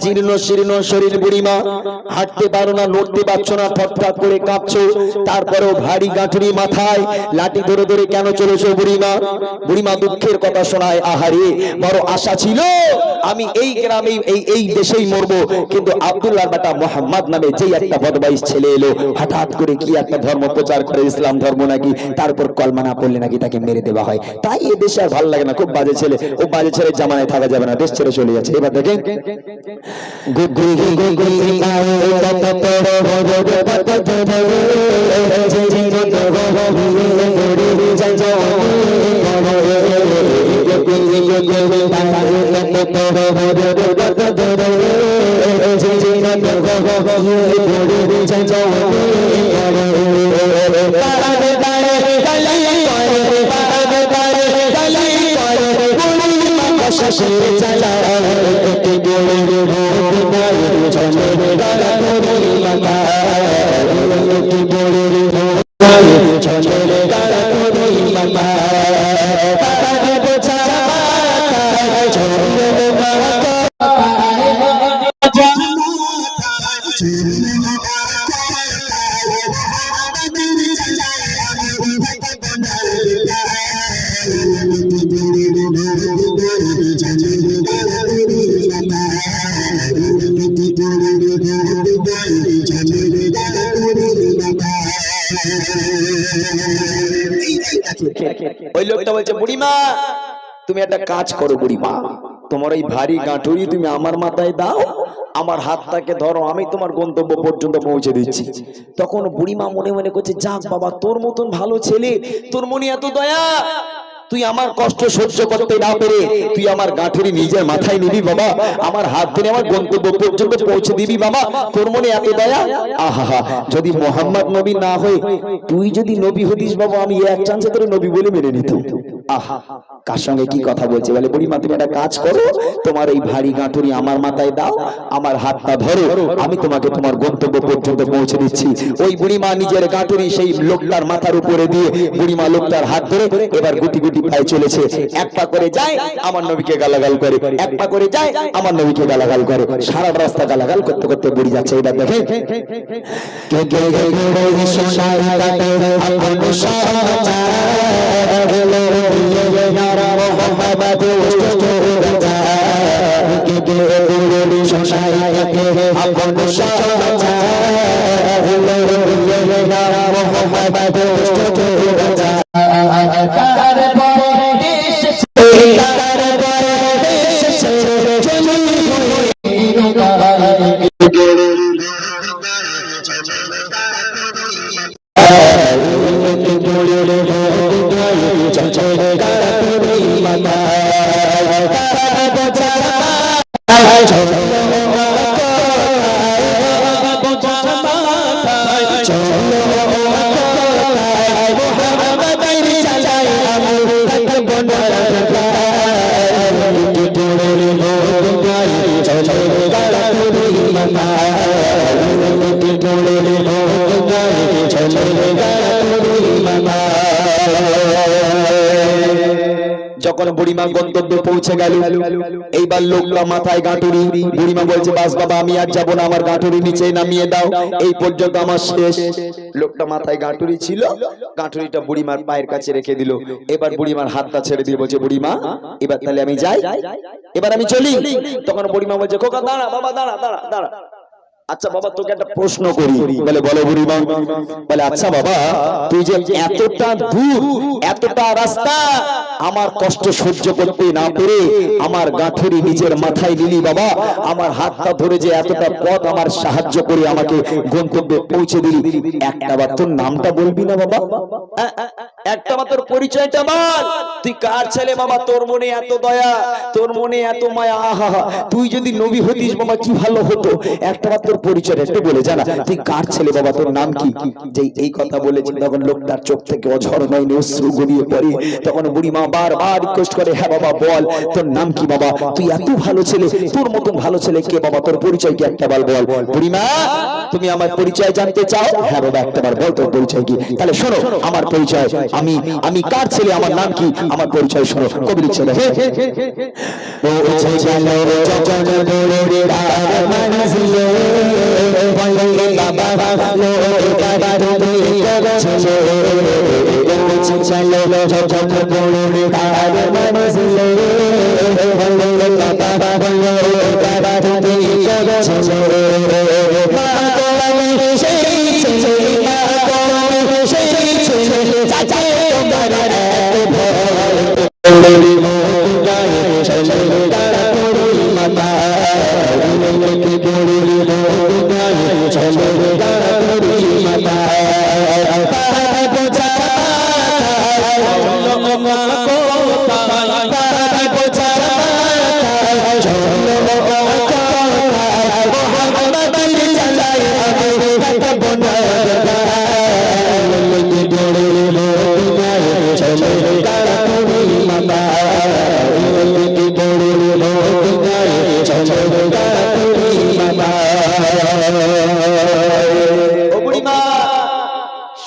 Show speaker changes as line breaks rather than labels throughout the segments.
জীর্ণ শীর্ণ শরীর, বুড়িমা হাঁটতে পারো না, নড়তে পারছো না, ফটফট করে কাঁপছো, তারপরেও ভারী গাঁঠুরি মাথায় লাঠি ধরে ধরে কেন চলেছো বুড়িমা? বুড়িমা দুঃখের কথা শোনায়, আহারে বড় আশা ছিল আমি এই গ্রামে এই দেশেই মরবো, কিন্তু আব্দুল্লাহর বেটা মোহাম্মদ নামে যেই একটা বদমাইশ ছেলে এলো, হঠাৎ করে কি একটা ধর্ম প্রচার করে, ইসলাম ধর্ম নাকি, তারপর কলমা না পড়লে নাকি তাকে মেরে দেওয়া হয়। তাই এ দেশে আর ভালো লাগে না, খুব বাজে ছেলে, ও বাজে ছেলে জামানায় থাকা যাবে না, দেশ ছেড়ে চলে যাচ্ছে। এবার দেখেন ওই লোকটা বলছে, বুড়িমা তুমি একটা কাজ করো বুড়িমা, তোমার এই ভারী গাঁঠুরি তুমি আমার মাথায় দাও, আমার হাতটাকে ধরো, আমি তোমার গন্তব্য পর্যন্ত পৌঁছে দিচ্ছি। তখন বুড়িমা মনে মনে করছে, যাক বাবা, তোর মতন ভালো ছেলে, তোর মনে এত দয়া, তুই আমার কষ্ট সহ্য করতে না পেরে তুই আমার গাঁঠুরি নিজের মাথায় নিবি বাবা, আমার হাত ধরে আমার গন্তব্য পর্যন্ত পৌঁছে দিবি বাবা, তোর মনে এত দয়া। আহা, যদি মোহাম্মদ নবী না হয়ে তুই যদি নবী হতিস বাবা, আমি এক চান্সে তোর নবী বলে মেনে নিতাম। আহা, কার সঙ্গে কি কথা বলছে? বলে, বুড়িমা তুমি একটা কাজ করো, তোমার এই ভারী গাঁঠুরি আমার মাথায় দাও, আমার হাতটা ধরো, আমি তোমাকে তোমার গন্তব্য পর্যন্ত পৌঁছে দিচ্ছি। ওই বুড়িমা নিজের গাঁঠুরি সেই লোকটার মাথার উপরে দিয়ে বুড়িমা লোকটার হাত ধরে এবার গুটি গুটি পায়ে চলেছে। এক পা করে যায় আমার নবীকে গালাগাল করে, এক পা করে যায় আমার নবীকে গালাগাল করে, সারা রাস্তা গালাগাল করতে করতে বুড়ি যাচ্ছে। এবার দেখে যখন বুড়িমা গন্তব্যে পৌঁছে গেল, এইবার লোকটা মাথায় গাঁটুরি, বুড়িমা বলছে, বাস বাবা আমি আর যাবো না, আমার গাঁটুরি নিচে নামিয়ে দাও, এই পর্যন্ত আমার শেষ। লোকটা মাথায় গাঁটুরি ছিল, গাঁটুরিটা বুড়িমার পায়ের কাছে রেখে দিল। এবার বুড়িমার হাতটা ছেড়ে দিয়ে বলছে, বুড়িমা এবার তাহলে আমি যাই, এবার আমি চলি। তখন বুড়িমা বলছে, খোকা দাঁড়া বাবা, দাঁড়া দাঁড়া দাঁড়া, আচ্ছা বাবা তোকে একটা প্রশ্ন করি। বলে, বলো বুড়িমা। বলে, আচ্ছা বাবা তুই যে এতটা দূর এতটা রাস্তা আমার কষ্ট সহ্য করতে না পেরে আমার গাঁঠুরি নিজের মাথায় নিলি বাবা, আমার হাতটা ধরে যে এতটা পথ আমার সাহায্য করে আমাকে গন্তব্যে পৌঁছে দিলি, একটা বার তোর নামটা বলবি না বাবা? একটা বার তোর পরিচয়টা বল, তুই কার ছেলে বাবা, তোর মনে এত দয়া, তোর মনে এত মায়া, আহা তুই যদি নবী হতিস বাবা কি ভালো হতো, একটা বার তোর তোর পরিচয় একটু বলে জানা, তুই কার ছেলে বাবা, তোর নাম কি? যে এই কথা বলেছে তখন লোকটার চোখ থেকে অঝর নয় অশ্রু গড়িয়ে পড়ে। তখন বুড়িমা বারবার রিকোয়েস্ট করে, হ্যাঁ বাবা বল তোর নাম কি বাবা, তুই এত ভালো ছেলে, তোর মতন ভালো ছেলে কে বাবা, তোর পরিচয় কি একটা বার বল। বুড়িমা তুমি আমার পরিচয় জানতে চাও? হ্যাঁ বাবা একটা বার বল তোর পরিচয় কি। তাহলে শোনো আমার পরিচয়, আমি কার ছেলে, আমার নাম কি, আমার পরিচয় শোনো। কবি লিখছে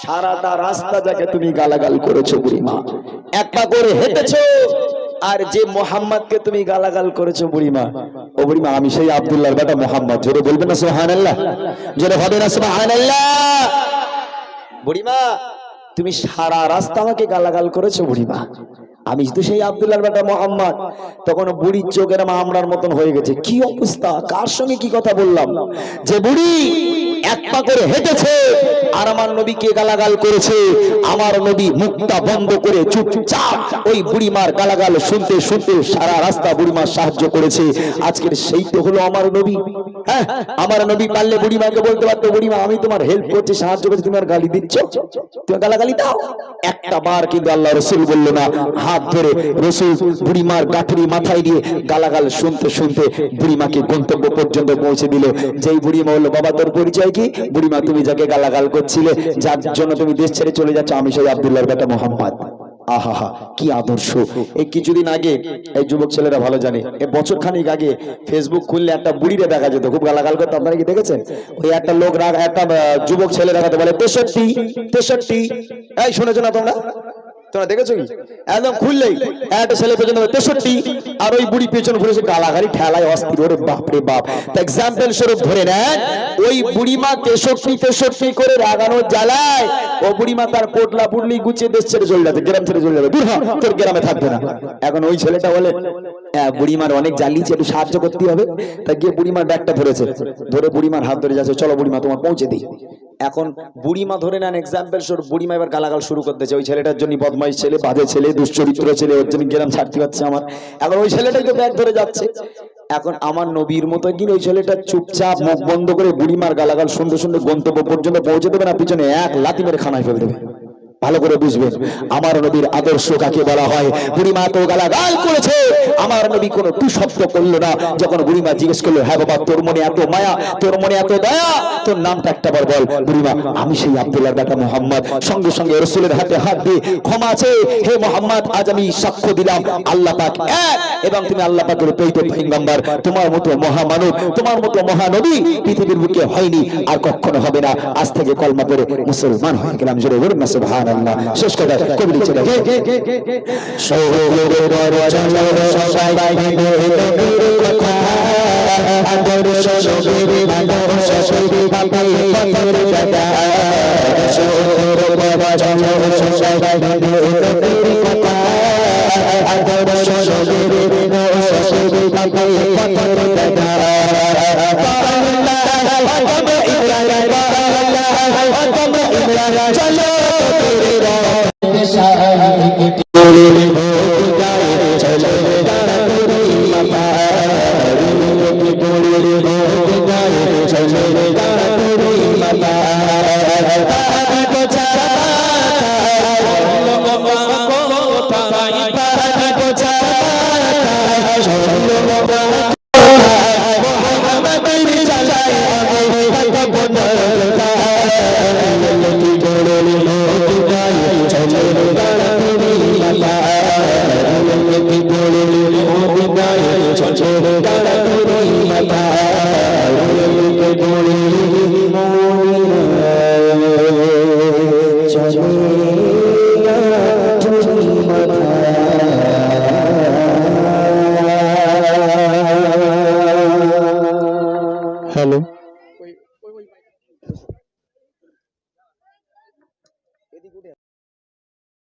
সারাটা রাস্তা যাকে তুমি গালাগাল করেছো বুড়িমা, একটা করে হেঁটেছো, আর যে মোহাম্মদকে তুমি গালাগাল করেছো বুড়িমা, ও বুড়িমা আমি সেই আব্দুল্লাহর বেটা মোহাম্মদ। জোরে বলবেন না সুবহানাল্লাহ, জোরে হবে না সুবহানাল্লাহ। বুড়িমা তুমি সারা রাস্তা আমাকে গালাগাল করেছো বুড়িমা, আমি তো সেই আব্দুল্লাহর বেটা মোহাম্মদ। তখন বুড়ির চোখের আমরার মতন হয়ে গেছে, কি অবস্থা, কার সঙ্গে কি কথা বললাম, যে বুড়ি এক পা করে হেঁটেছে আর আমার নবীকে গালাগাল করেছে। আমার নবী মুখটা বন্ধ করে চুপচাপ ওই বুড়িমার গালাগাল শুনতে শুনতে সারা রাস্তা বুড়িমার সাহায্য করেছে। আজকের সেই তো হলো আমার নবী। হ্যাঁ আমার নবী পারলে বুড়িমাকে বলতে পারতো, বুড়িমা আমি তোমার হেল্প করছি, সাহায্য করছি, তুমি আর গালি দিচ্ছ, তুমি গালাগালি দাও। একটা বার কিন্তু আল্লাহ রসুল বললো না, হাত ধরে রসুল বুড়িমার গাঠুরি মাথায় দিয়ে গালাগাল শুনতে শুনতে বুড়িমাকে গন্তব্য পর্যন্ত পৌঁছে দিল। যেই বুড়িমা বললো, বাবা তোর পরিচয় কি? বুড়িমা তুমি যাকে গালাগাল করছিলে, যার জন্য তুমি দেশ ছেড়ে চলে যাচ্ছ, আমি সেই আব্দুল্লাহর বেটা মোহাম্মদ। আহা কি আদর্শ। এই কিছুদিন আগে এই যুবক ছেলেরা ভালো জানে, এই বছর খানিক আগে ফেসবুক খুললে একটা বুড়িরে দেখা যেত, খুব গালাগাল করতো, আপনারা কি দেখেছেন? ওই একটা লোক একটা যুবক ছেলে দেখাতে বলে 63। এই শুনেছো না তোমরা? তোমরা দেখেছো কি? একদম খুললেই একটা ছেলে পেছনে 63 আর ওই বুড়ি পেছনে ঘুরেছে গালাগালি ঠেলায় অস্থির। ওরে বাপ রে বাপ। এক্সাম্পল স্বরূপ ধরে নেন, ওই বুড়িমা 63 করে রাগানোর জ্বালায় ও বুড়িমা তার পোটলা পুটলি গুছিয়ে দেশ ছেড়ে চলে যাবে, গ্রাম ছেড়ে চলে যাবে, দূর হ তোর গ্রামে থাকবে না। এখন ওই ছেলেটা বলে বুড়িমার অনেক জ্বালিয়েছে, একটু সাহায্য করতে হবে, তাই গিয়ে বুড়িমার ব্যাগটা ধরেছে, ধরে বুড়িমার হাত ধরে যাচ্ছে, চলো বুড়িমা তোমার পৌঁছে দিই। এখন বুড়িমা ধরে নেন এক্সাম্পল স্বরূপ, বুড়িমা এবার গালাগাল শুরু করতেছে ওই ছেলেটার জন্য, বদমাইশ ছেলে, বাজে ছেলে, দুশ্চরিত্র ছেলে, ওর জন্য গ্রাম ছাড়তে পারছে আমার। এখন ওই ছেলেটাই তো ব্যাগ ধরে যাচ্ছে। এখন আমার নবীর মতো কি ওই ছেলেটা চুপচাপ মুখ বন্ধ করে বুড়িমার গালাগাল শুনতে শুনতে গন্তব্য পর্যন্ত পৌঁছে দেবে না, পিছনে এক লাথি মেরে খানায় ফেলে দেবে। ভালো করে বুঝবেন আমার নবীর আদর্শ কাকে বলা হয়। বুড়িমা তো গালাগাল করেছে, আমার নবী কোনো তু শব্দ করলো না। যখন বুড়িমা জিজ্ঞেস করলো, হ্যাঁ বাবা তোর মনে এত মায়া, তোর মনে এত দয়া, তোর নামটা একটা বার বল। বুড়িমা আমি সেই আব্দুল্লাহর বেটা মোহাম্মদ। সঙ্গে সঙ্গে রাসূলের হাতে হাত দিয়ে ক্ষমা আছে, হে মোহাম্মদ আজ আমি সাক্ষ্য দিলাম আল্লাহ পাক এক এবং তুমি আল্লাহ পাকের প্রেরিত পয়গম্বর। তোমার মতো মহামানব, তোমার মতো মহানবী পৃথিবীর বুকে হয়নি, আর কখনো হবে না। আজ থেকে কলমা পড়ে মুসলমান হয়ে গেলাম। জোরে বলুন না সুবহানাল্লাহ। শেষ কথা কবি লিখছে, সবাই